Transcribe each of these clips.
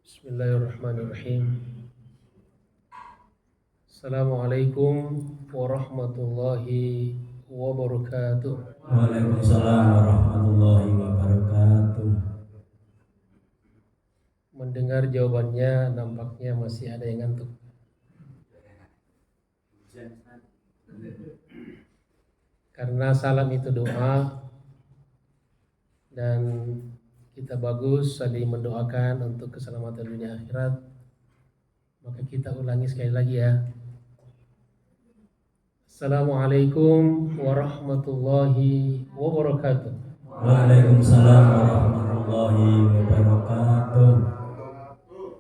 Bismillahirrahmanirrahim. Assalamualaikum warahmatullahi wabarakatuh. Waalaikumsalam warahmatullahi wabarakatuh. Mendengar jawabannya nampaknya masih ada yang ngantuk. Karena salam itu doa dan kita bagus saling mendoakan untuk keselamatan dunia akhirat. Maka kita ulangi sekali lagi ya. Assalamualaikum warahmatullahi wabarakatuh. Waalaikumsalam warahmatullahi wabarakatuh.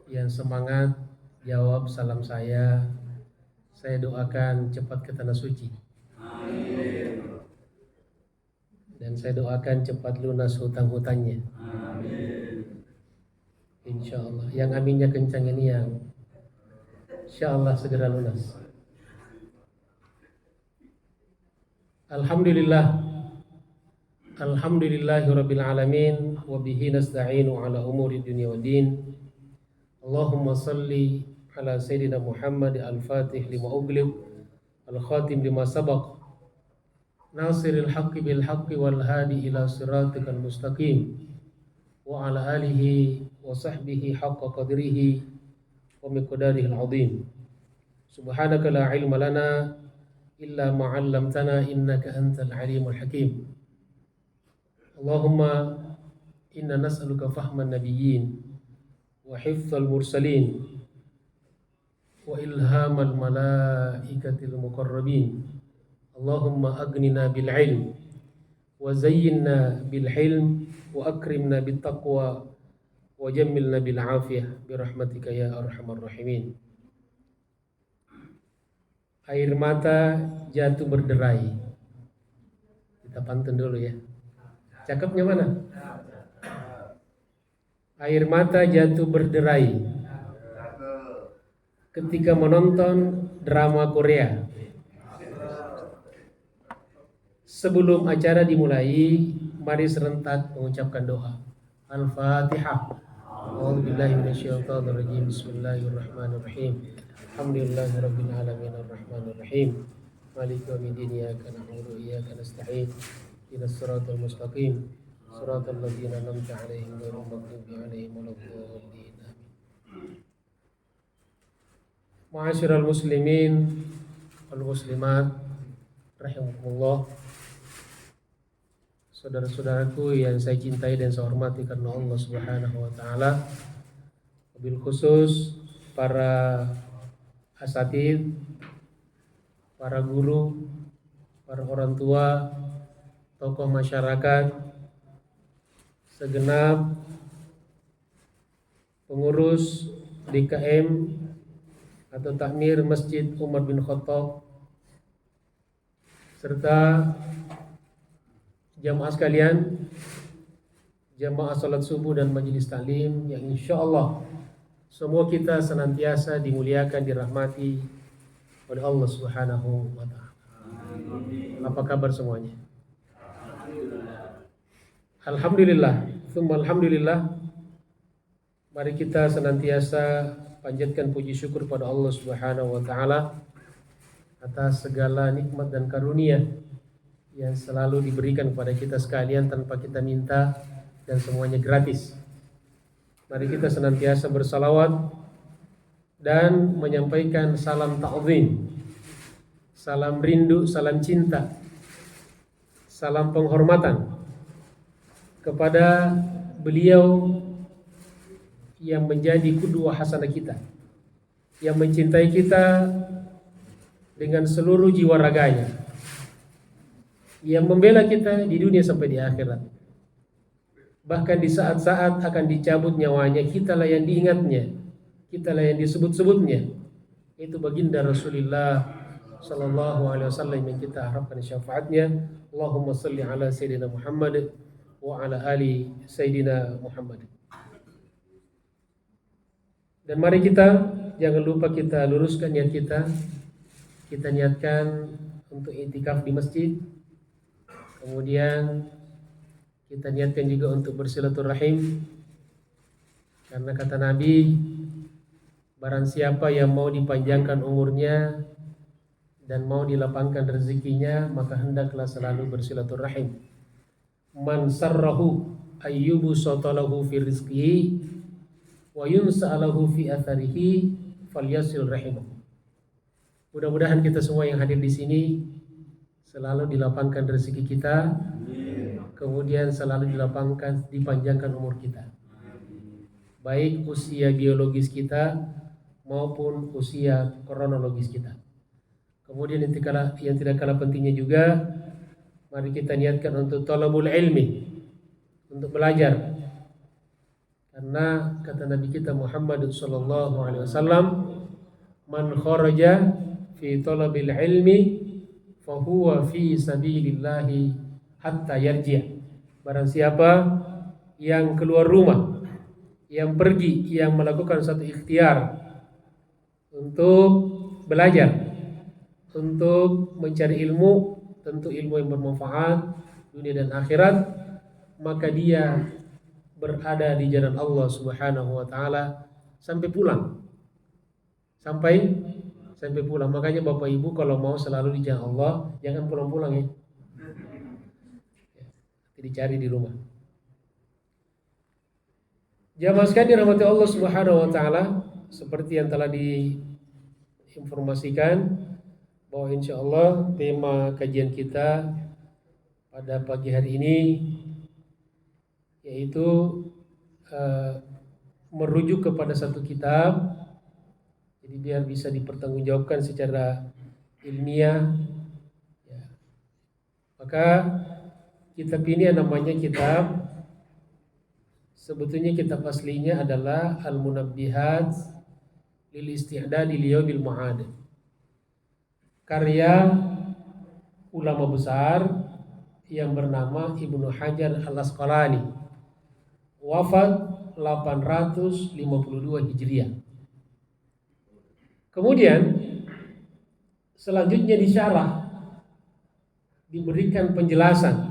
Yang semangat jawab salam saya doakan cepat ke tanah suci. Dan saya doakan cepat lunas hutang-hutangnya. Insya Allah. Yang aminnya kencang ini yang insya Allah segera lunas. Alhamdulillah. Alhamdulillahirabbil alamin wa bihi nasta'inu ala umuri dunya waddin. Allahumma salli ala sayyidina Muhammad al-Fatih lima ughliq al-khatim lima sabaq nasiril haqqi bil haqqi wal hadi ila siratikal mustaqim wa ala alihi wa sahbihi haqqa qadrihi wa miqdarihi al-azim. Subhanaka la ilma lana illa ma 'allamtana innaka antal alimul hakim. Allahumma inna nas'aluka fahman nabiyyin wa hifdzal mursalin wa ilhamal malaikatil muqarrabin. Allahumma aghnina bil ilm wa zayyinna bil hilm wa akrimna bit taqwa wa jammilna bil afiyah bi rahmatika ya arhamar rahimin. Air mata jatuh berderai. Kita pantun dulu ya. Cakepnya mana? Air mata jatuh berderai ketika menonton drama Korea. Sebelum acara dimulai, mari serentak mengucapkan doa. Al-Fatihah. A'udzubillahi minasyaitonirrajim. Bismillahirrahmanirrahim. Alhamdulillahirabbil alamin arrahmanir rahim. Maliki yaumiddin. Iyyaka na'budu wa iyyaka nasta'in. Ihdinas siratal mustaqim. Siratal ladzina an'amta 'alaihim ghairil maghdubi 'alaihim waladdallin. Ma'asyiral muslimin wal muslimat rahimakumullah. Saudara-saudaraku yang saya cintai dan saya hormati karena Allah Subhanahu wa taala. Wabil khusus para asatidz, para guru, para orang tua, tokoh masyarakat, segenap pengurus DKM atau Takmir Masjid Umar bin Khattab, serta jamaah sekalian, jamaah salat subuh dan majelis taklim yang insya Allah semua kita senantiasa dimuliakan, dirahmati oleh Allah Subhanahu wa ta'ala. Apa kabar semuanya? Alhamdulillah, tsumma alhamdulillah. Mari kita senantiasa panjatkan puji syukur pada Allah Subhanahu wa ta'ala atas segala nikmat dan karunia yang selalu diberikan kepada kita sekalian tanpa kita minta dan semuanya gratis. Mari kita senantiasa bersalawat dan menyampaikan salam ta'zim, salam rindu, salam cinta, salam penghormatan kepada beliau yang menjadi qudwah hasanah kita, yang mencintai kita dengan seluruh jiwa raganya, yang membela kita di dunia sampai di akhirat. Bahkan di saat-saat akan dicabut nyawanya, kitalah yang diingatnya, kitalah yang disebut-sebutnya. Itu baginda Rasulullah sallallahu alaihi wasallam yang kita harapkan syafaatnya. Allahumma salli ala sayyidina Muhammad wa ala ali sayyidina Muhammad. Dan mari kita jangan lupa kita luruskan niat kita. Kita niatkan untuk i'tikaf di masjid. Kemudian kita niatkan juga untuk bersilaturahim Karena kata Nabi, barang siapa yang mau dipanjangkan umurnya dan mau dilapangkan rezekinya, maka hendaklah selalu bersilaturahim. Man sarrahu ayyubu sotalahu fi rizqihi wa yunsa'alahu fi atharihi falyasil rahimahu. Mudah-mudahan kita semua yang hadir di sini selalu dilapangkan rezeki kita, kemudian selalu dipanjangkan umur kita, baik usia biologis kita maupun usia kronologis kita. Kemudian yang tidak kalah pentingnya juga, mari kita niatkan untuk talabul ilmi, untuk belajar. Karena kata Nabi kita Muhammad sallallahu alaihi wasallam, man kharaja fi talabil ilmi fa huwa fi sabilillahi hatta yarji'. Barang siapa yang keluar rumah, yang pergi, yang melakukan satu ikhtiar untuk belajar, untuk mencari ilmu, tentu ilmu yang bermanfaat dunia dan akhirat, maka dia berada di jalan Allah Subhanahu wa taala sampai pulang. Sampai pulang. Makanya Bapak Ibu kalau mau selalu di jalan Allah, jangan pulang-pulang ya. Dicari di rumah. Jamaah sekalian dirahmati Allah Subhanahu wa taala, seperti yang telah diinformasikan bahwa insyaallah tema kajian kita pada pagi hari ini yaitu merujuk kepada satu kitab. Jadi biar bisa dipertanggungjawabkan secara ilmiah ya. Maka kitab ini namanya kitab, sebetulnya kitab aslinya adalah Al-Munabbihat lil Isti'dad li Yaumil Ma'ad, karya ulama besar yang bernama Ibnu Hajar Al-Asqalani, wafat 852 Hijriah. Kemudian selanjutnya disyarah, diberikan penjelasan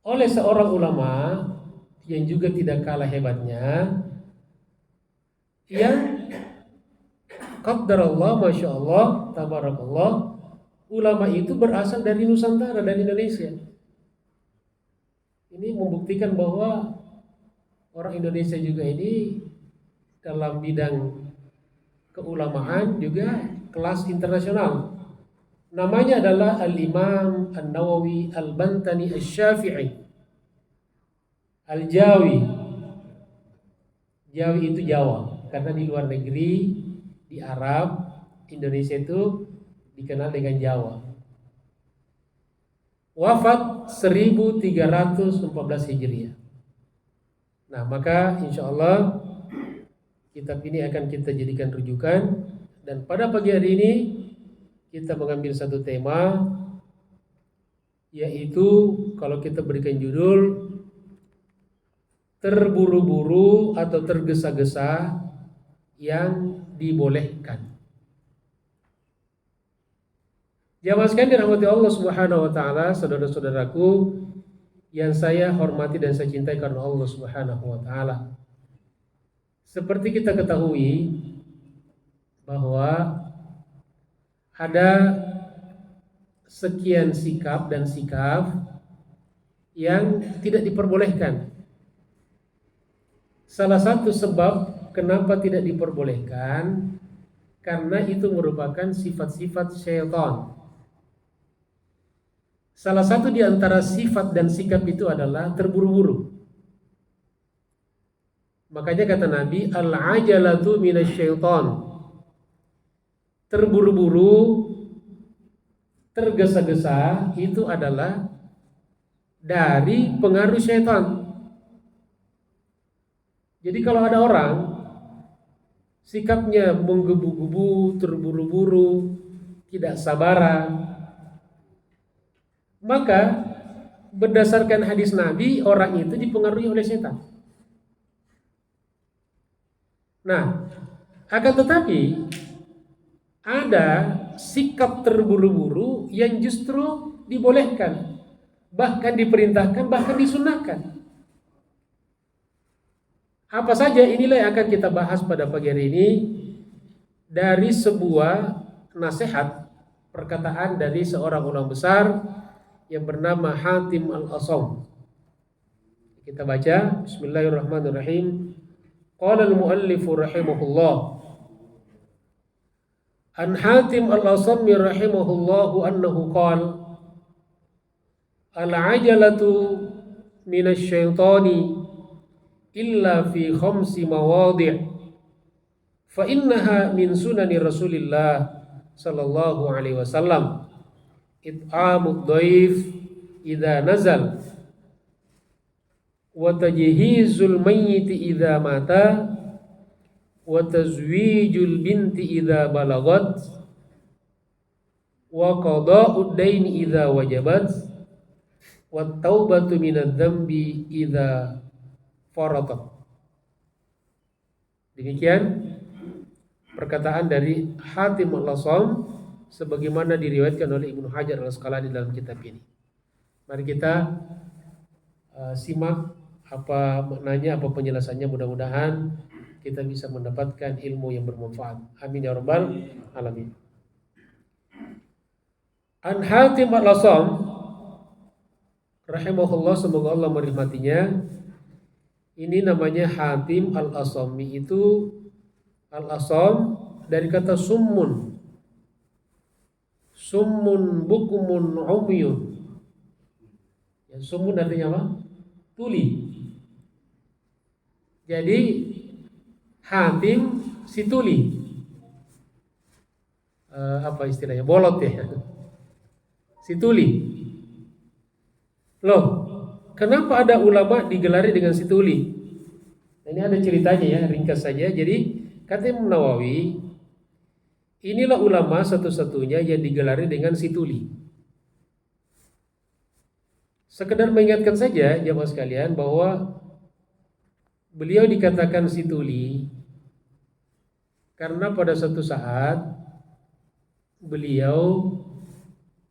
oleh seorang ulama yang juga tidak kalah hebatnya, yang qaddarallah masyaallah tabarakallah, ulama itu berasal dari Nusantara, dari Indonesia. Ini membuktikan bahwa orang Indonesia juga ini dalam bidang keulamaan juga kelas internasional. Namanya adalah Al-Imam An-Nawawi Al-Bantani Asy-Syafi'i Al-Jawi. Jawi itu Jawa, karena di luar negeri, di Arab, Indonesia itu dikenal dengan Jawa. Wafat 1314 Hijriah. Nah, maka insyaallah kitab ini akan kita jadikan rujukan, dan pada pagi hari ini kita mengambil satu tema, yaitu kalau kita berikan judul terburu-buru atau tergesa-gesa yang dibolehkan. Jamaah sekalian dirahmati Allah Subhanahu wa taala, saudara-saudaraku yang saya hormati dan saya cintai karena Allah Subhanahu wa taala. Seperti kita ketahui bahwa ada sekian sikap dan sikap yang tidak diperbolehkan. Salah satu sebab kenapa tidak diperbolehkan, karena itu merupakan sifat-sifat syaitan. Salah satu di antara sifat dan sikap itu adalah terburu-buru. Makanya kata Nabi, al-ajalatu minasyaitan. Terburu-buru, tergesa-gesa itu adalah dari pengaruh syaitan. Jadi kalau ada orang sikapnya menggebu-gebu, terburu-buru, tidak sabaran, maka berdasarkan hadis Nabi, orang itu dipengaruhi oleh setan. Nah, akan tetapi ada sikap terburu-buru yang justru dibolehkan, bahkan diperintahkan, bahkan disunahkan. Apa saja inilah yang akan kita bahas pada pagi hari ini dari sebuah nasihat perkataan dari seorang ulama besar yang bernama Hatim Al-Asam. Kita baca Bismillahirrahmanirrahim. Qala al-muallif rahimahullah an Hatim Al-Asam rahimahullah annahu qala al-ajalatu minasy syaitani illa fi khamsi mawadhi' fa innaha min sunani Rasulillah sallallahu alaihi wasallam it'amud dhaif idza nazal wa tajhizul mayyit idza mata wa tazwijul binti idza balagat wa qada'ud daini idza wajabat wa taubatu minadz dzambi idza faratat. Demikian perkataan dari Hatim Al-Asam sebagaimana diriwayatkan oleh Ibnu Hajar Al-Asqalani dalam kitab ini. Mari kita simak apa maknanya, apa penjelasannya. Mudah-mudahan kita bisa mendapatkan ilmu yang bermanfaat. Amin ya rabbal alamin. An Hatim Al-Asam rahimahullah, semoga Allah merahmatinya. Ini namanya Hatim Al-Asami. Itu Al-Asam dari kata summun. Summun bukumun umyun. Ya, summun artinya apa? Tuli. Jadi Hatim si tuli. Apa istilahnya? Bolot ya. Si tuli. Loh, kenapa ada ulama digelari dengan si tuli? Ini ada ceritanya ya, ringkas saja. Jadi kata Imam Nawawi, inilah ulama satu-satunya yang digelari dengan si tuli. Sekedar mengingatkan saja jamaah sekalian bahwa beliau dikatakan si tuli karena pada suatu saat beliau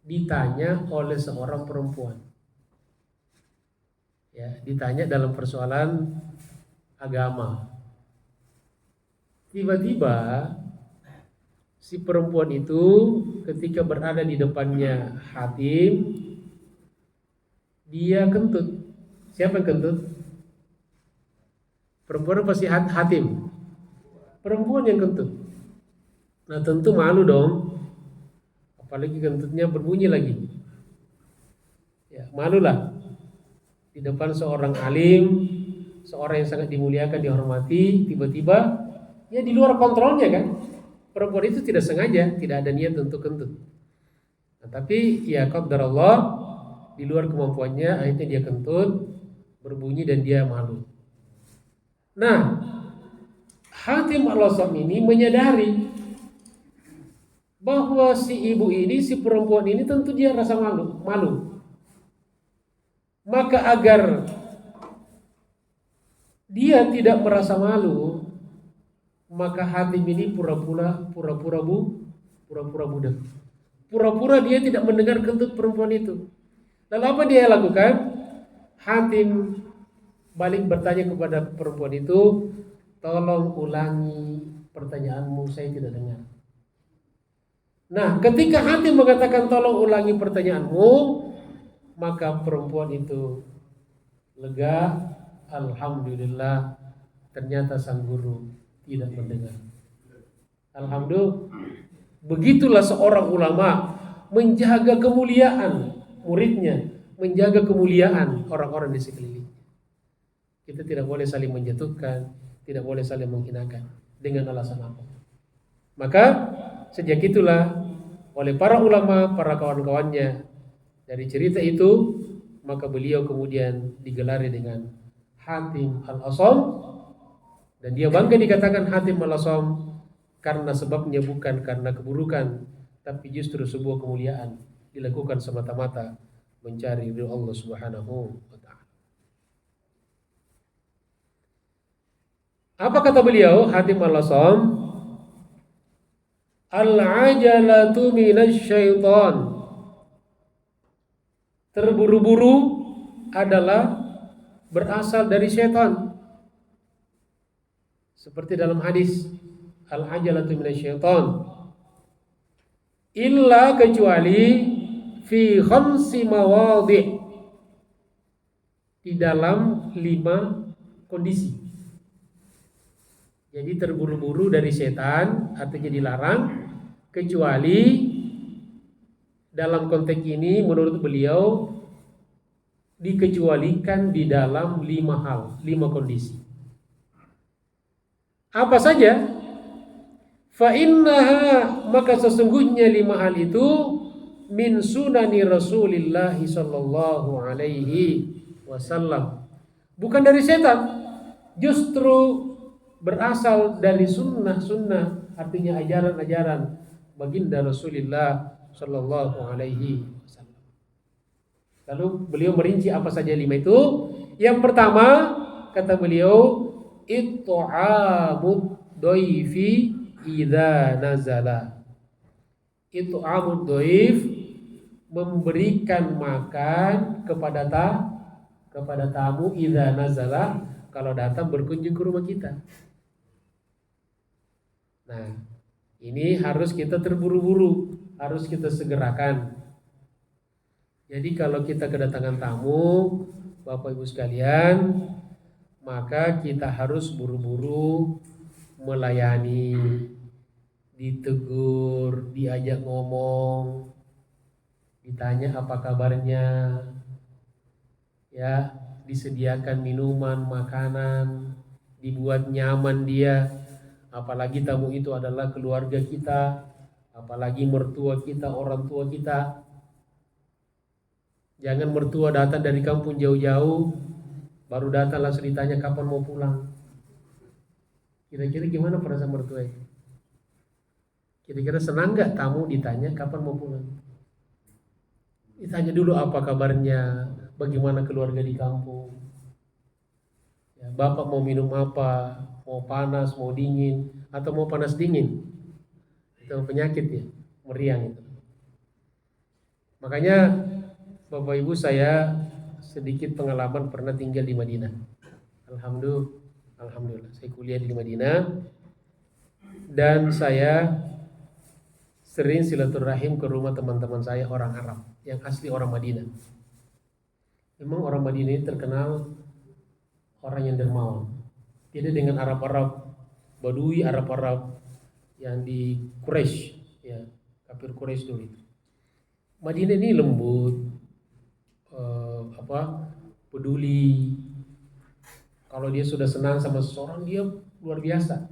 ditanya oleh seorang perempuan. Ya, ditanya dalam persoalan agama. Tiba-tiba si perempuan itu ketika berada di depannya Hatim, dia kentut. Siapa yang kentut? Perempuan apa si Hatim? Perempuan yang kentut. Nah tentu malu dong. Apalagi kentutnya berbunyi lagi. Ya, malulah. Di depan seorang alim, seorang yang sangat dimuliakan, dihormati, tiba-tiba ya di luar kontrolnya kan. Perempuan itu tidak sengaja, tidak ada niat untuk kentut. Nah, tapi ya qadarullah, di luar kemampuannya akhirnya dia kentut, berbunyi dan dia malu. Nah, Hatim Al-Asam ini menyadari bahwa si ibu ini, si perempuan ini tentu dia rasa malu. Maka agar dia tidak merasa malu, maka Hatim ini pura-pura budak. Pura-pura dia tidak mendengar kentut perempuan itu. Lalu apa dia lakukan? Hatim balik bertanya kepada perempuan itu, tolong ulangi pertanyaanmu, saya tidak dengar. Nah, ketika Hatim mengatakan tolong ulangi pertanyaanmu, maka perempuan itu lega. Alhamdulillah, ternyata sang guru tidak mendengar. Alhamdulillah, begitulah seorang ulama menjaga kemuliaan muridnya, menjaga kemuliaan orang-orang di sekeliling. Kita tidak boleh saling menjatuhkan, tidak boleh saling menghinakan dengan alasan apa. Maka sejak itulah oleh para ulama, para kawan-kawannya, dari cerita itu maka beliau kemudian digelari dengan Hatim Al-Asam, dan dia bangga dikatakan Hatim Al-Asam karena sebabnya bukan karena keburukan, tapi justru sebuah kemuliaan dilakukan semata-mata mencari ridho Allah Subhanahu wa ta'ala. Apa kata beliau Hatim Al-Asam? Al-ajalatu minasy syaitan. Terburu-buru adalah berasal dari setan. Seperti dalam hadis al-ajalatu minasyaiton. Illa kecuali fi khamsi mawadhi', di dalam 5 kondisi. Jadi terburu-buru dari setan artinya dilarang, kecuali dalam konteks ini menurut beliau dikecualikan di dalam 5 hal, 5 kondisi. Apa saja? Fa innaha, maka sesungguhnya 5 hal itu min sunani Rasulillah sallallahu alaihi wasallam. Bukan dari setan, justru berasal dari sunnah-sunnah, artinya ajaran-ajaran baginda Rasulullah sallallahu alaihi wasallam. Lalu beliau merinci apa saja 5 itu. Yang pertama, kata beliau, it'amud dhaifi idza nazala. It'amud dhaif, memberikan makan kepada tamu idza nazala, kalau datang berkunjung ke rumah kita. Nah, ini harus kita terburu-buru, harus kita segerakan. Jadi kalau kita kedatangan tamu, Bapak Ibu sekalian, maka kita harus buru-buru melayani, ditegur, diajak ngomong, ditanya apa kabarnya, ya, disediakan minuman, makanan, dibuat nyaman dia. Apalagi tamu itu adalah keluarga kita, apalagi mertua kita, orang tua kita. Jangan mertua datang dari kampung jauh-jauh, baru datang langsung ditanya kapan mau pulang. Kira-kira gimana perasaan mertua itu? Kira-kira senang gak tamu ditanya kapan mau pulang? Ditanya dulu apa kabarnya, bagaimana keluarga di kampung, ya, bapak mau minum apa, mau panas, mau dingin, atau mau panas dingin. Itu penyakit ya, meriang itu. Makanya Bapak Ibu, saya sedikit pengalaman pernah tinggal di Madinah. Alhamdulillah, saya kuliah di Madinah, dan saya sering silaturahim ke rumah teman-teman saya orang Arab yang asli orang Madinah. Memang orang Madinah ini terkenal orang yang dermawan. Tidak dengan Arab-Arab Badui, Arab-Arab yang di Quraisy, ya, kafir Quraisy dulu itu. Madinah ini lembut, peduli. Kalau dia sudah senang sama seseorang, dia luar biasa.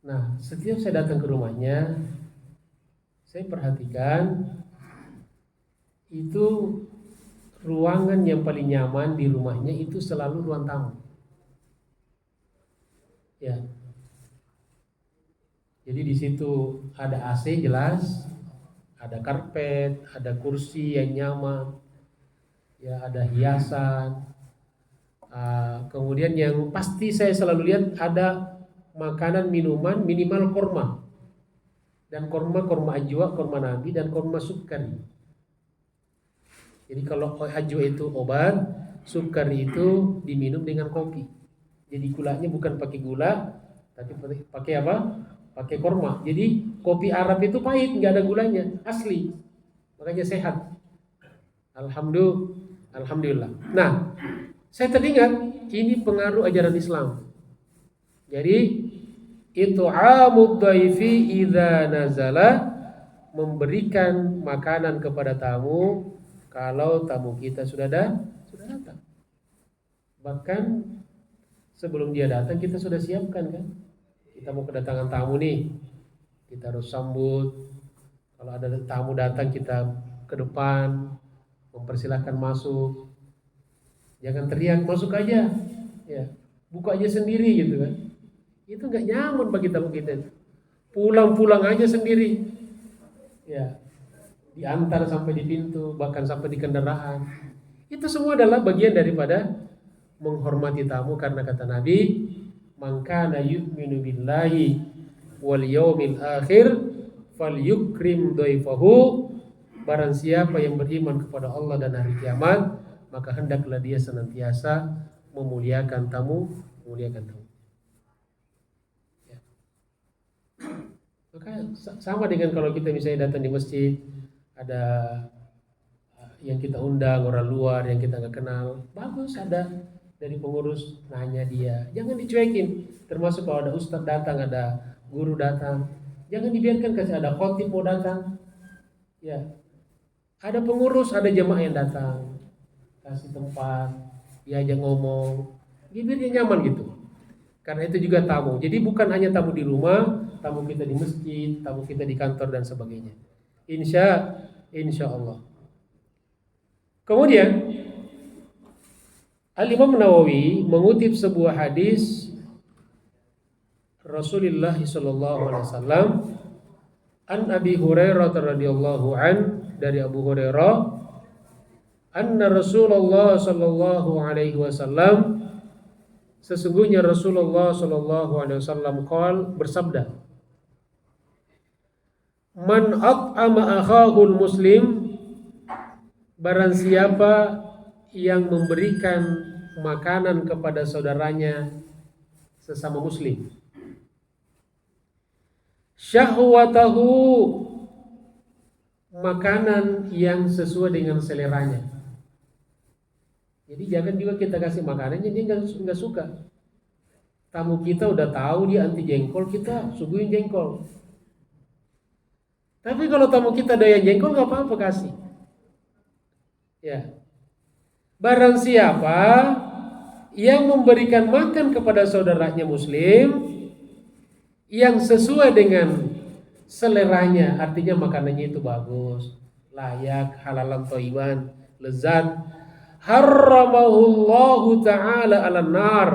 Nah, setiap saya datang ke rumahnya, saya perhatikan itu ruangan yang paling nyaman di rumahnya itu selalu ruang tamu. Ya. Jadi di situ ada AC jelas, ada karpet, ada kursi yang nyaman, ya, ada hiasan. Kemudian yang pasti saya selalu lihat ada makanan minuman minimal korma. Dan korma ajwa, korma nabi, dan korma sukari. Jadi kalau ajwa itu obat, sukari itu diminum dengan kopi. Jadi gulanya bukan pakai gula, tapi pakai apa? Pakai korma. Jadi kopi Arab itu pahit, nggak ada gulanya, asli. Makanya sehat. Alhamdulillah. Nah, saya teringat ini pengaruh ajaran Islam. Jadi it'amud dhaifi idza nazala, memberikan makanan kepada tamu kalau tamu kita sudah datang. Bahkan sebelum dia datang kita sudah siapkan kan. Kita mau kedatangan tamu nih, kita harus sambut. Kalau ada tamu datang kita ke depan, mempersilahkan masuk. Jangan teriak, masuk aja, ya, buka aja sendiri gitu kan. Itu nggak nyaman bagi tamu kita. Pulang aja sendiri, ya, diantar sampai di pintu, bahkan sampai di kendaraan. Itu semua adalah bagian daripada menghormati tamu, karena kata Nabi, man kana yu'minu billahi wal yaumil akhir falyukrim dhaifahu. Barang siapa yang beriman kepada Allah dan hari kiamat, maka hendaklah dia senantiasa memuliakan tamu. Maka sama dengan kalau kita misalnya datang di masjid, ada yang kita undang orang luar yang kita nggak kenal, bagus ada dari pengurus nanya dia, jangan dicuekin. Termasuk kalau ada ustadz datang, ada guru datang, jangan dibiarkan kasih ada khotib mau datang, ya ada pengurus, ada jemaah yang datang, kasih tempat, diajak ngomong, bibirnya nyaman gitu. Karena itu juga tamu. Jadi bukan hanya tamu di rumah, tamu kita di masjid, tamu kita di kantor dan sebagainya. Insya Allah. Kemudian Al-Imam Nawawi mengutip sebuah hadis Rasulullah sallallahu alaihi wasallam an Abi Hurairah radhiyallahu an, dari Abu Hurairah, anna Rasulullah sallallahu alaihi wasallam, sesungguhnya Rasulullah sallallahu alaihi wasallam bersabda, man at'ama akhahul muslim, barang siapa yang memberikan makanan kepada saudaranya sesama muslim, syahwatahu, makanan yang sesuai dengan seleranya. Jadi jangan juga kita kasih makanannya dia nggak suka. Tamu kita udah tahu dia anti jengkol, kita suguhin jengkol. Tapi kalau tamu kita doyan jengkol nggak apa-apa kasih. Ya. Barang siapa yang memberikan makan kepada saudaranya muslim yang sesuai dengan seleranya, artinya makanannya itu bagus, layak, halalan thayyiban, lezat, harramahullahu ta'ala 'alan nar,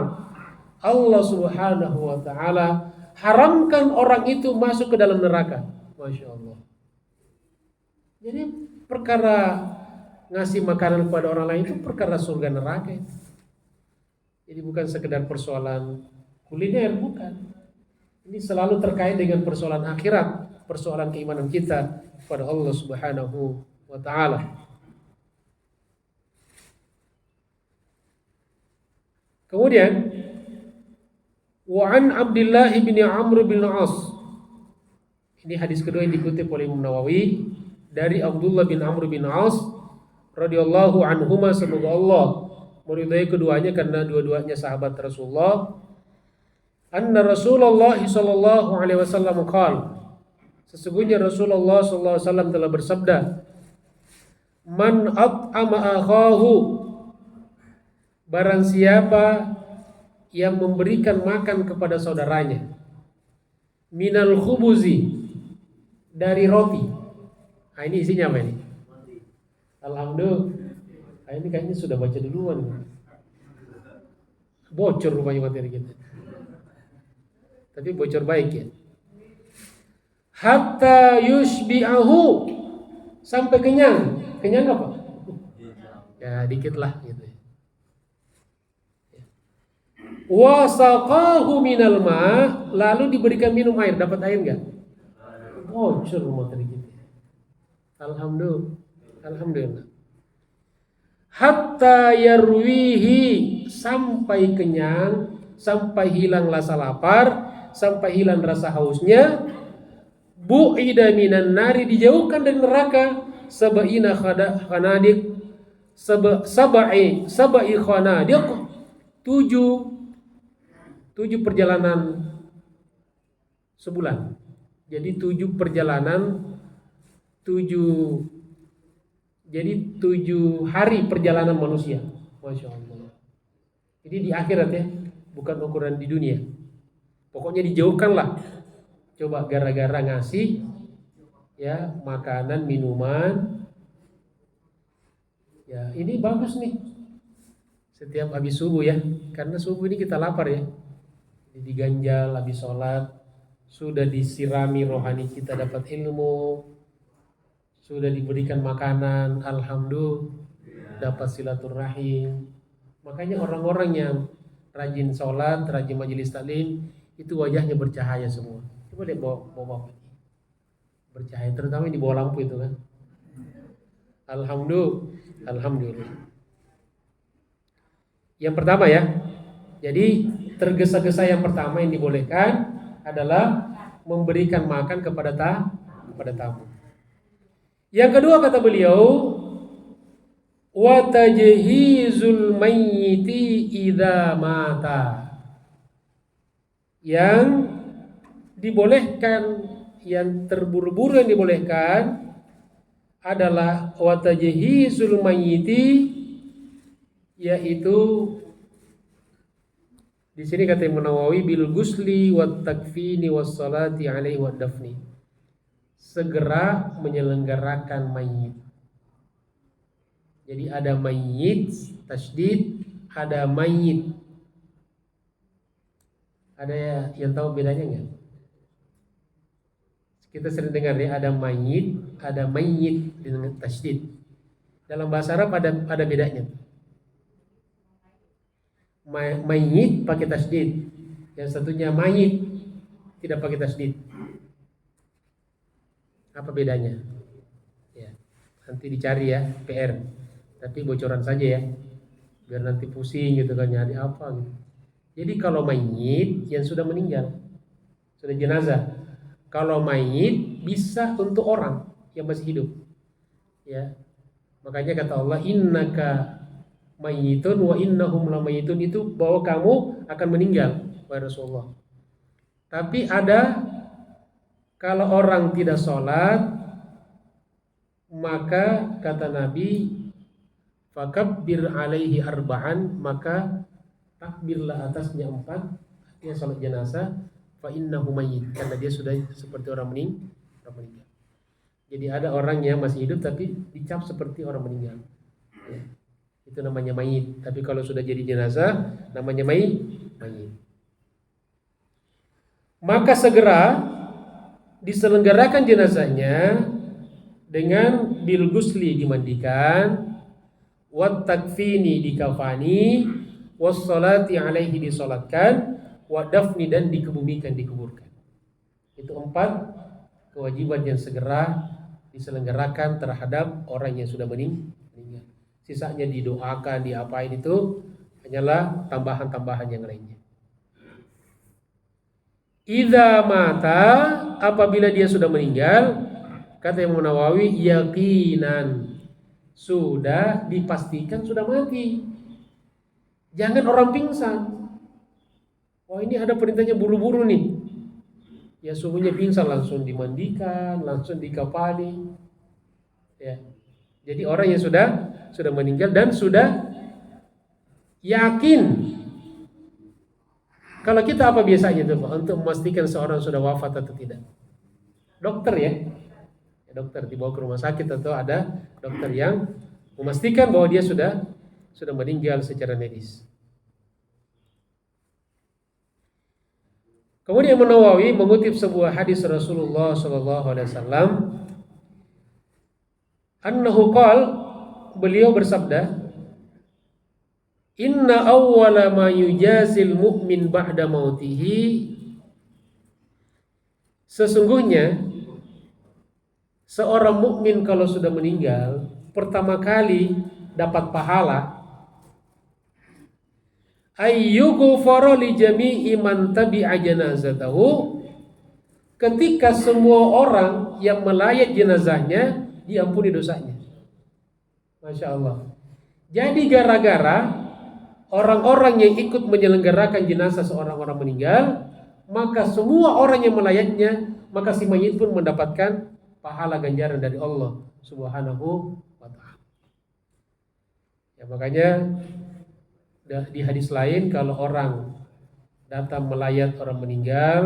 Allah subhanahu wa ta'ala haramkan orang itu masuk ke dalam neraka. Masya Allah. Jadi perkara ngasih makanan kepada orang lain itu perkara surga neraka itu. Jadi bukan sekedar persoalan kuliner, bukan. Ini selalu terkait dengan persoalan akhirat, persoalan keimanan kita kepada Allah Subhanahu wa taala. Kemudian wa an Abdullah bin Amr bin As. Ini hadis kedua yang dikutip oleh Imam Nawawi dari Abdullah bin Amr bin As radhiyallahu anhuma, semoga Allah meridai keduanya karena dua-duanya sahabat Rasulullah. Anna Rasulullah sallallahu alaihi wasallam qala, sesungguhnya Rasulullah sallallahu alaihi wasallam telah bersabda, man at'ama akhahu, barang siapa yang memberikan makan kepada saudaranya, minal khubuzi, dari roti. Nah, ini isinya apa ini? Alhamdulillah. Nah, ini kayaknya sudah baca duluan. Bocor rupanya materi kita. Tapi bocor baik ya. Hatta yushbi'ahu, sampai kenyang. Kenyang apa? Ya dikit lah gitu. Wa saqahu minal ma', lalu diberikan minum air. Dapat air enggak? Bocor materi kita. Alhamdulillah. Hatta yarwihi, sampai kenyang, sampai hilang rasa lapar, sampai hilang rasa hausnya. Bu'ida minan nari, dijauhkan dari neraka. Sab'ina khanadik, sab'i khanadik, 7 perjalanan sebulan. Jadi 7 perjalanan, 7 hari perjalanan manusia. Masya Allah. Jadi di akhirat ya, bukan ukuran di dunia. Pokoknya dijauhkanlah. Coba gara-gara ngasih ya makanan, minuman. Ya ini bagus nih. Setiap habis subuh ya, karena subuh ini kita lapar ya. Jadi diganjal habis sholat, sudah disirami rohani kita dapat ilmu, sudah diberikan makanan, alhamdulillah dapat silaturahim. Makanya orang-orang yang rajin sholat, rajin majelis taklim, itu wajahnya bercahaya semua. Coba lihat bawa bercahaya, terutama di bawah lampu itu kan. Alhamdulillah. Yang pertama ya, jadi tergesa-gesa yang pertama yang dibolehkan adalah memberikan makan kepada tamu. Yang kedua kata beliau, wa tajhizul mayyiti idza mata. Yang dibolehkan, yang terburu-buru yang dibolehkan adalah wa tajhizul mayyiti, yaitu di sini kata Imam Nawawi bil gusli wat takfini was salati alaihi wad dafni. Segera menyelenggarakan mayit. Jadi ada mayit tasydid, ada mayit. Ada yang tahu bedanya enggak? Kita sering dengar ya, ada mayit dengan tasydid. Dalam bahasa Arab ada bedanya. Mayit pakai tasydid, yang satunya mayit tidak pakai tasydid. Apa bedanya? Ya, nanti dicari ya, PR. Tapi bocoran saja ya, biar nanti pusing gitu kan, nyari apa gitu. Jadi kalau mayit yang sudah meninggal, sudah jenazah. Kalau mayit bisa untuk orang yang masih hidup. Ya, makanya kata Allah, innaka mayyitun wa innahum lamayitun, itu bahwa kamu akan meninggal wahai Rasulullah. Tapi ada, kalau orang tidak sholat, maka kata Nabi, fakabbir alaihi arba'an, maka takbirlah atasnya 4, dia sholat jenazah, fa innahu mayyit, karena dia sudah seperti orang meninggal. Jadi ada orang yang masih hidup tapi dicap seperti orang meninggal. Ya. Itu namanya mayit. Tapi kalau sudah jadi jenazah namanya mayit. Maka segera diselenggarakan jenazahnya dengan bil gusli, dimandikan, wat takfini, dikafani, was salati alaihi, disolatkan, wa dafni, dan dikebumikan, dikuburkan. Itu 4 kewajiban yang segera diselenggarakan terhadap orang yang sudah meninggal. Sisanya didoakan, diapain, itu hanyalah tambahan-tambahan yang lainnya. Idza mata, apabila dia sudah meninggal, kata Imam Nawawi, yaqinan, sudah dipastikan sudah mati. Jangan orang pingsan. Oh, ini ada perintahnya buru-buru nih. Ya subuhnya pingsan, langsung dimandikan, langsung dikafani. Ya. Jadi orang yang sudah meninggal dan sudah yakin. Kalau kita apa biasanya tuh Pak, untuk memastikan seorang sudah wafat atau tidak? Dokter ya. Dokter dibawa ke rumah sakit atau ada dokter yang memastikan bahwa dia sudah meninggal secara medis. Kemudian Imam Nawawi mengutip sebuah hadis Rasulullah SAW, annahu qala, beliau bersabda, inna awwala ma yujazil mu'min ba'da mautihi, sesungguhnya seorang mukmin kalau sudah meninggal, pertama kali dapat pahala, ayyughfara li jami'i man tabi'a janazatahu, ketika semua orang yang melayat jenazahnya diampuni dosanya. Masya Allah. Jadi gara-gara orang-orang yang ikut menyelenggarakan jenazah seorang orang meninggal, maka semua orang yang melayatnya, maka si mayit pun mendapatkan pahala ganjaran dari Allah Subhanahu wa ta'ala. Ya, makanya di hadis lain, kalau orang datang melayat orang meninggal,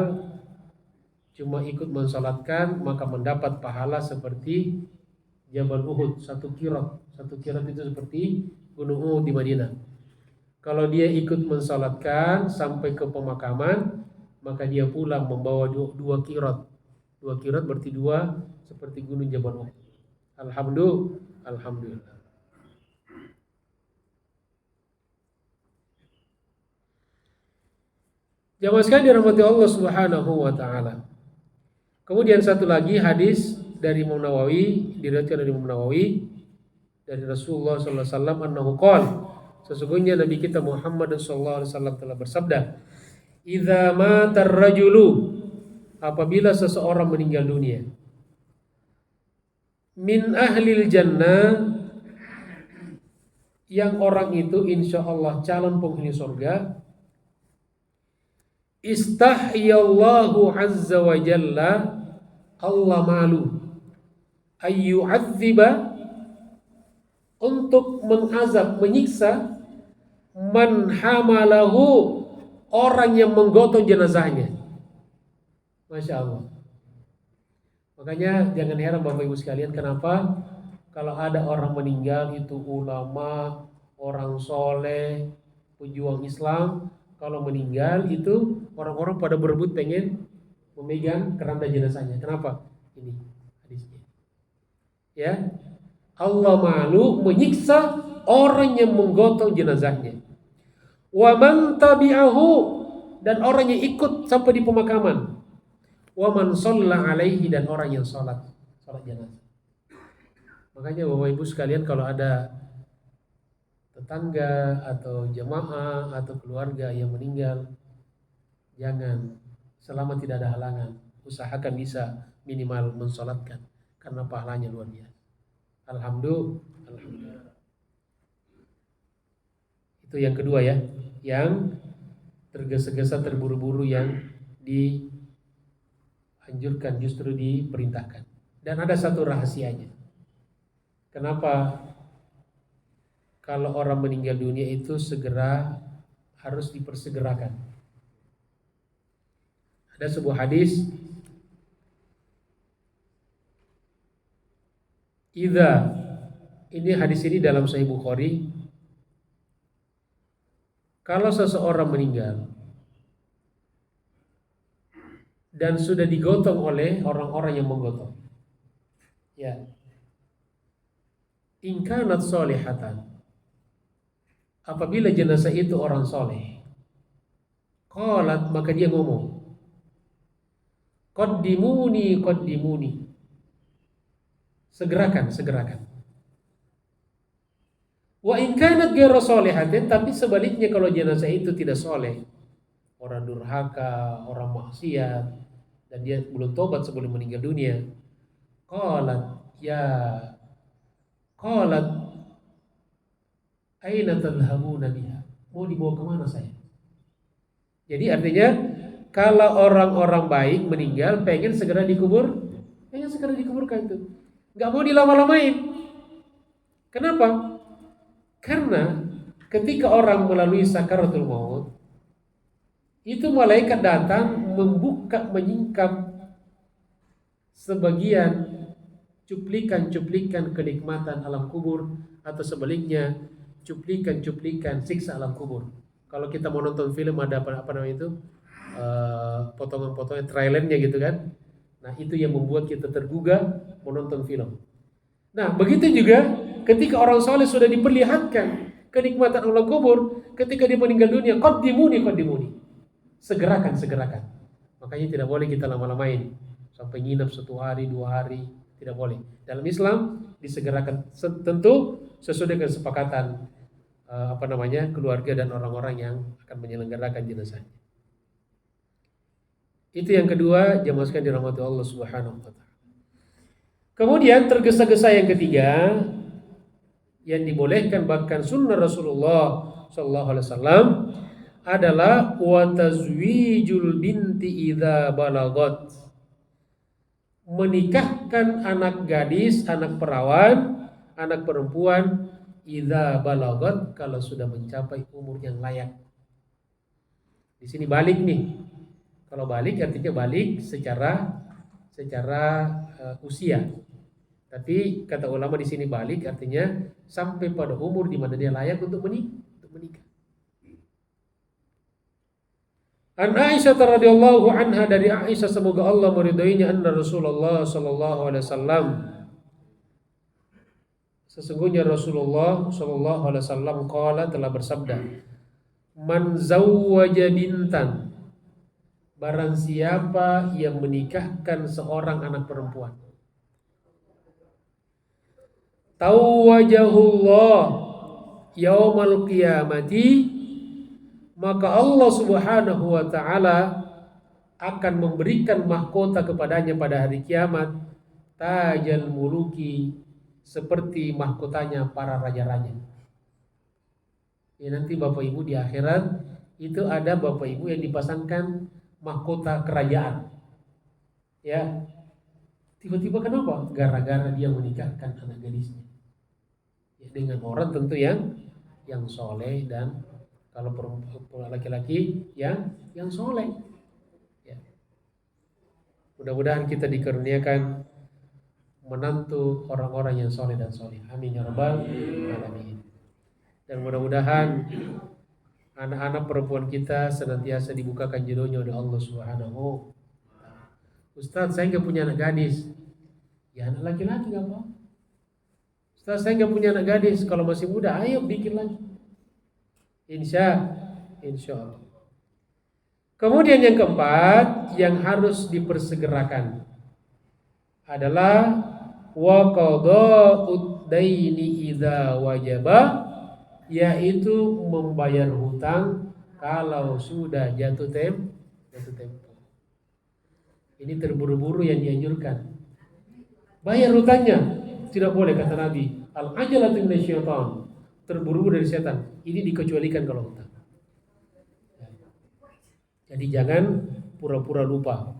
cuma ikut mensalatkan, maka mendapat pahala seperti Jabal Uhud, 1 kirot. 1 kirot itu seperti Gunung Uhud di Madinah. Kalau dia ikut mensalatkan sampai ke pemakaman, maka dia pulang membawa 2 kirot. 2 kirot berarti 2 seperti Gunung Jabal Uhud. Alhamdulillah. Jamaah sekalian dirahmati Allah Subhanahu wa ta'ala. Kemudian satu lagi hadis dari Imam Nawawi, diriwayatkan dari Imam Nawawi dari Rasulullah sallallahu alaihi wasallam, annahu qala, sesungguhnya Nabi kita Muhammad sallallahu alaihi wasallam telah bersabda, idza matar rajulu, apabila seseorang meninggal dunia. Min ahlil jannah, yang orang itu insya Allah calon penghuni surga. Istahyallahu azza wa jalla, Allah malu ayyu'adziba, untuk mengazab, menyiksa, man hamalahu, orang yang menggotong jenazahnya. Masya Allah. Makanya jangan heran Bapak Ibu sekalian, kenapa kalau ada orang meninggal itu ulama, orang soleh, pejuang Islam, kalau meninggal itu orang-orang pada berebut pengen memegang keranda jenazahnya. Kenapa? Ini hadisnya. Ya, Allah malu menyiksa orang yang menggotong jenazahnya. Wa man tabi'ahu, dan orang yang ikut sampai di pemakaman. Wa man shalla alaihi, dan orang yang salat jenazah. Makanya Bapak Ibu sekalian, kalau ada tetangga atau jemaah atau keluarga yang meninggal, jangan, selama tidak ada halangan, usahakan bisa minimal mensolatkan, karena pahalanya luar biasa. Alhamdulillah. Itu yang kedua ya, yang tergesa-gesa, terburu-buru, yang dianjurkan justru diperintahkan. Dan ada satu rahasianya. Kenapa kalau orang meninggal dunia itu segera harus dipersegerakan? Ada sebuah hadis, ini hadis ini dalam Sahih Bukhari, kalau seseorang meninggal dan sudah digotong oleh orang-orang yang menggotong, ya, in kanat solihatan, apabila jenazah itu orang soleh, qalat, maka dia ngomong, qaddimuni, segerakan. Wa in kanat ghairu solihatin, tapi sebaliknya kalau jenazah itu tidak soleh, orang durhaka, orang maksiat, dan dia belum tobat sebelum meninggal dunia, qalat aina tadhhabuna biha, mau dibawa kemana saya? Jadi artinya kalau orang-orang baik meninggal pengen segera dikuburkan itu, nggak mau dilama-lamain. Kenapa? Karena ketika orang melalui sakaratul maut, itu malaikat datang membuka, menyingkap sebagian cuplikan-cuplikan kenikmatan alam kubur, atau sebaliknya cuplikan-cuplikan siksa alam kubur. Kalau kita mau nonton film ada apa namanya itu, potongan-potongan trailernya gitu kan. Nah, itu yang membuat kita tergugah menonton film. Nah, begitu juga ketika orang soleh sudah diperlihatkan kenikmatan alam kubur, ketika dia meninggal dunia, qaddimuni, segerakan. Makanya tidak boleh kita lama-lamain sampai nginap 1 hari 2 hari, tidak boleh. Dalam Islam disegerakan, tentu sesuai dengan kesepakatan keluarga dan orang-orang yang akan menyelenggarakan jenazah. Itu yang kedua, jamaah sekalian dirahmati Allah Subhanahu wa taala. Kemudian tergesa-gesa yang ketiga, yang dibolehkan bahkan sunnah Rasulullah sallallahu alaihi wasallam, adalah wa tazwijul binti idza balagat, menikahkan anak gadis, anak perawan, anak perempuan, idza balagat, kalau sudah mencapai umur yang layak. Di sini balik nih. Kalau balik artinya balik secara usia. Tapi kata ulama di sini balik artinya sampai pada umur di mana dia layak untuk menikah. An Aisyah radhiyallahu anha, dari Aisyah semoga Allah meridhoinya, anna Rasulullah sallallahu alaihi wasallam, sesungguhnya Rasulullah sallallahu alaihi wasallam qala, telah bersabda, man zawwaja bintan, barang siapa yang menikahkan seorang anak perempuan, tawwajahullah yaumal qiyamati, maka Allah Subhanahu wa taala akan memberikan mahkota kepadanya pada hari kiamat, tajal muluki, seperti mahkotanya para raja-raja. Ya, nanti Bapak Ibu di akhirat itu ada Bapak Ibu yang dipasangkan mahkota kerajaan. Ya, tiba-tiba kenapa? Gara-gara dia menikahkan anak gadisnya. Ya, dengan orang tentu yang soleh, dan kalau perempuan laki-laki yang soleh. Ya. Mudah-mudahan kita dikaruniakan menantu orang-orang yang soleh dan soleh. Amin ya rabbal alamin. Dan mudah-mudahan anak-anak perempuan kita senantiasa dibukakan jodohnya oleh Allah Subhanahu. Ustaz, saya nggak punya anak gadis. Ya, anak laki-laki nggak apa. Ustaz, saya nggak punya anak gadis. Kalau masih muda, ayo bikin lagi. Insya Allah. Kemudian yang keempat yang harus dipersegerakan adalah wa qada'ud daini idza wajaba, yaitu membayar hutang kalau sudah jatuh tempo. Ini terburu-buru yang dianjurkan. Bayar hutangnya, tidak boleh kata Nabi. Al-ajalatu minasyaitan, terburu-buru dari setan. Ini dikecualikan kalau hutang. Jadi jangan pura-pura lupa.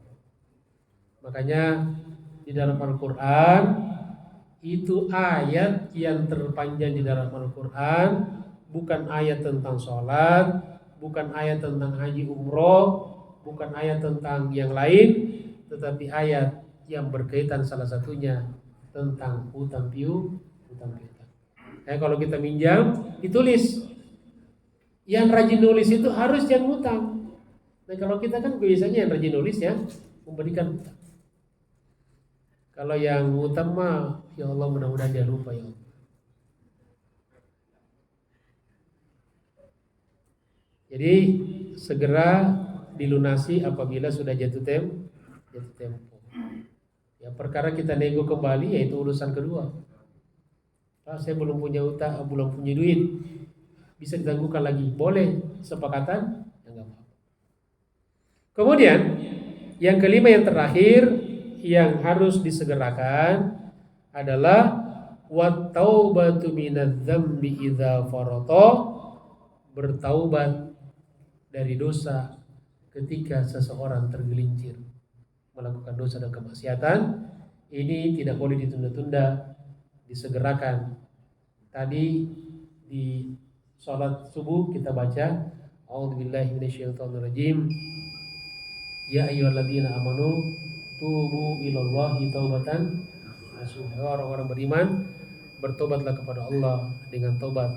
Makanya di dalam Al-Quran itu ayat yang terpanjang di dalam Al-Quran bukan ayat tentang sholat, bukan ayat tentang haji umroh, bukan ayat tentang yang lain, tetapi ayat yang berkaitan salah satunya tentang hutang piutang. Kalau kita minjam ditulis, yang rajin nulis itu harus yang hutang. Nah kalau kita kan biasanya yang rajin nulis ya memberikan hutang. Kalau yang hutang mah, ya Allah mudah-mudahan dia lupa ya Allah. Jadi segera dilunasi apabila sudah jatuh tempo. Ya, perkara kita nego kembali yaitu urusan kedua. Pak, saya belum punya hutang, belum punya duit, bisa ditangguhkan lagi, boleh, sepakatan, ya enggak apa-apa. Kemudian yang kelima yang terakhir yang harus disegerakan adalah wat taubatu minadz-dzambi idza farata, bertaubat dari dosa ketika seseorang tergelincir melakukan dosa dan kemaksiatan. Ini tidak boleh ditunda-tunda, disegerakan. Tadi di sholat subuh kita baca a'udzubillahi minasyaitonirrajim, ya ayyuhalladzina amanu tubu ilallahi taubatan nasuha. Orang-orang beriman, bertobatlah kepada Allah dengan taubat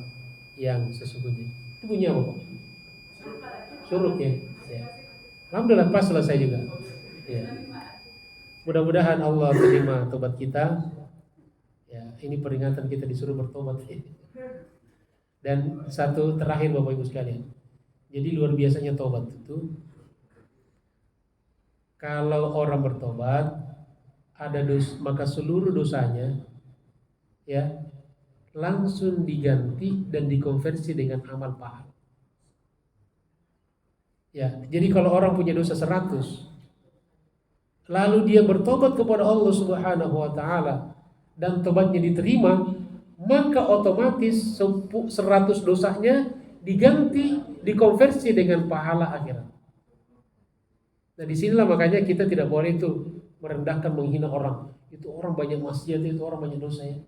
yang sesungguhnya. Itu bunyi apa Pak? Suruk ya. Alhamdulillah pas selesai juga ya. Mudah-mudahan Allah terima taubat kita ya. Ini peringatan kita disuruh bertobat ya. Dan satu terakhir Bapak Ibu sekalian, jadi luar biasanya taubat itu, kalau orang bertobat ada dosa, maka seluruh dosanya ya langsung diganti dan dikonversi dengan amal pahala. Ya, jadi kalau orang punya dosa 100, lalu dia bertobat kepada Allah Subhanahu wa taala dan tobatnya diterima, maka otomatis 100 dosanya diganti, dikonversi dengan pahala akhirat. Nah disinilah makanya kita tidak boleh itu merendahkan, menghina orang. Itu orang banyak maksiat, itu orang banyak dosa ya.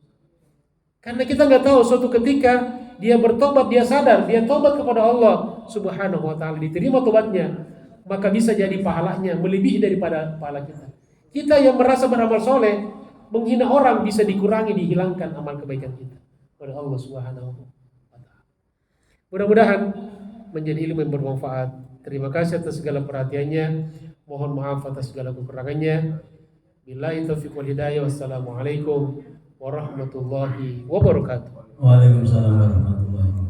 Karena kita nggak tahu suatu ketika dia bertobat, dia sadar, dia tobat kepada Allah Subhanahu wa taala, diterima tobatnya, maka bisa jadi pahalanya melebihi daripada pahala kita. Kita yang merasa beramal soleh, menghina orang bisa dikurangi, dihilangkan amal kebaikan kita oleh Allah Subhanahu wa taala. Mudah-mudahan menjadi ilmu yang bermanfaat. Terima kasih atas segala perhatiannya. Mohon maaf atas segala kekurangannya. Billahi taufiq wal hidayah. Wassalamualaikum warahmatullahi wabarakatuh. Waalaikumsalam warahmatullahi wabarakatuh.